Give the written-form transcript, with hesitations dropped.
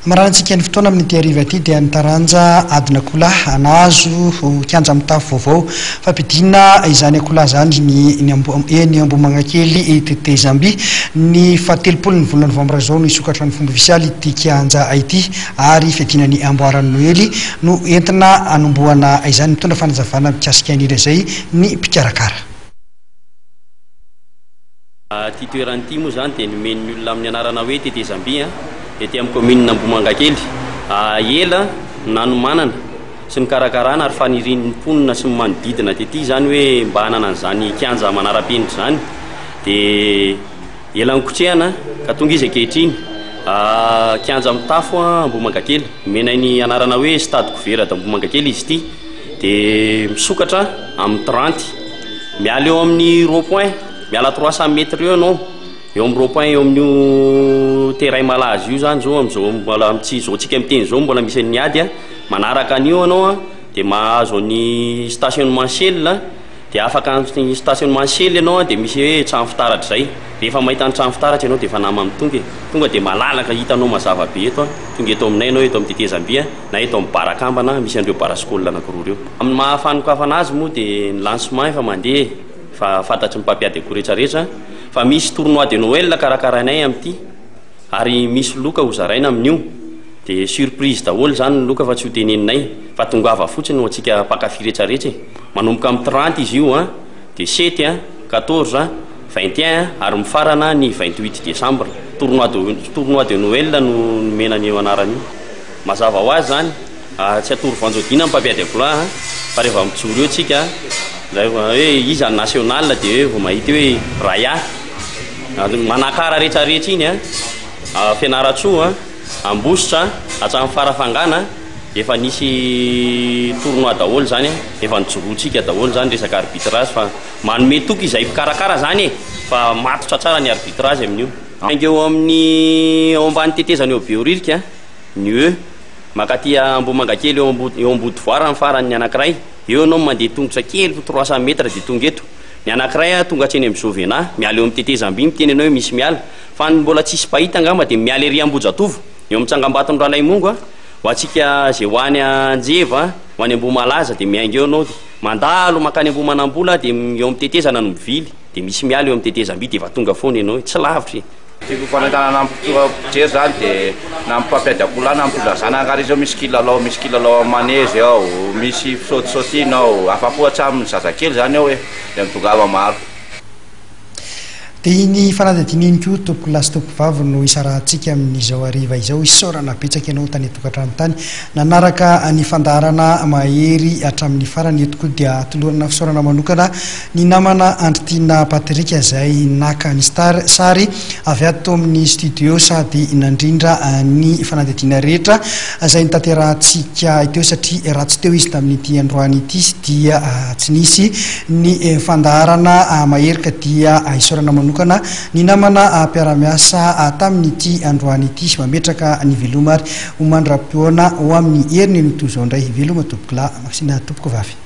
Marantsika ny fotoana amin'ny tiariva aty dia nitaranja adina kola anazo kianja mitafo vaovao fampidina izany akola zany ny Ambohimanakely Tetezamby ny fatelopolo ny volana novambra zao no isokatra ny fomba ofisialy ity kianja ity ary fiadina ny amboaran'ny Noely no entina anombohana izany mitondra fanazavana mikasika an'ireo zay ny mpikarakara. Ty toerany ity moa zany dia nomeny olona amin'ny anarana hoe Tetezamby ety amin'ny commune Ambohimanakely. Ela nanomanana sy ny karakarana ary fanirin'ny mponina sy ny manodidina tety zany hoe mba hanana an'izany kianja manara-penitra zany dia ela nikotrehana ka tonga izy ankehitriny kianja mitafo Ambohimanakely menay anarana hoe stade couvert d'Ambohimanakely izy ity dia misokatra amin'ny 30 miala eo amin'ny rond-point miala 300 mètres eo anao eo amin'ny rond-point eo amin'ny terrain malazy io zany zao am'izao mbola tsy zao tsika miteny zao mbola misy ny ady manaraka an'io anao dia mahazo ny stationnement Shell dia afaka ny stationnement Shell anao dia misy hoe trano fitaratra zay rehefa mahita ny trano fitaratra ianao dia efa nama amin'ny tonga dia malalaka hitanao mazava be eto tonga eto aminay anao eto amin'ny Tetezamby na eto amin'ny Barakambana misy an'ireo barasikôla anankiroa reo amin'ny mahafanokafana azy moa dia ny lancement efa mandeha fa fantatry ny mpampiady akory rehetrarehetra fa misy tournoi de Noël karakaranay amin'ity ary misy loka ho zaraina amin'io dia surprise daholo zany ny loka fa tsy ho teneninay fa tongava fotsiny ho antsika mpakafy rehetrarehetra manomboka amin'ny 30 izy io dia 7 14 21 ary mifarana ny 28 décembre tournoi de Noël no menany eo anarany mazava ho azy zany tsy atory vanjodina mpampiady akola fa rehefa mijoro eo tsika hoe iza national dia vao mahita hoe raya manakara rehetrarehetra iny fianaratsoa ambositra hatramin'ny farafangana efa nisy tournoi daholo zany efa nijoroantsika daholo zany resaka arbitrage fa manome toky izay mpikarakara zany fa matotra tsara ny arbitrage amin'io eo amin'ny ao ambany tetezany eo Beoririka ny makaty Ambohimanakely eo Ambodivoara ny farany ny anankiray eo anao mandeha tongotra kely 300 mètres dia tonga eto ny anankiray tonga hatreny amin'ny Jovena miala eo amin'ny Tetezamby miteny anao hoe misy miala fa mbola tsisy pahita angamba dia miala ery Ambojatovo eo amin'ny Tsangambaton'ny Ranaimongo ho antsika zay ho any Anjeva ho any Ambomalaza dia miainga eo anao mandalo makany Ambohimanambola dia eo amin'ny Tetezana no mivily dia misy miala eo amin'ny Tetezamby dia efa tonga foana ianao tsy lavitra tiako fanentanana ampijery zany dia na mpampiady akola na mpilazana angary izy ao misy kilalao maneze ao misy fisaotisaotina ao afa-po hatramin'ny zazakely zany ao hoe dia mitongava maro dia iny fanadidininy koa tompoko lasy tompoko vavy no isarahantsika amin'izao ariva izao isaorana betsaka ianao tany tokantrano tany nanaraka ny fandarana mahery hatramin'ny farany eto koa dia toloana fisaorana manokana ny namana Andritiana Patrika izay naka ny sary avy ato amin'ny studio sady nandrindra ny fanadidina rehetra izay nitanterahantsika iteo satria ratsy teo izy tamin'ity androany ity dia tsy nisy ny fandarana mahery ka dia isaorana manokana ny namana mpiara-miasa tamin'ity androany ity sy mametraka ny veloma ary ho mandra-pioana ho amin'ny heriny no toy izao indray veloma tompoko lahy masina tompoko vavy.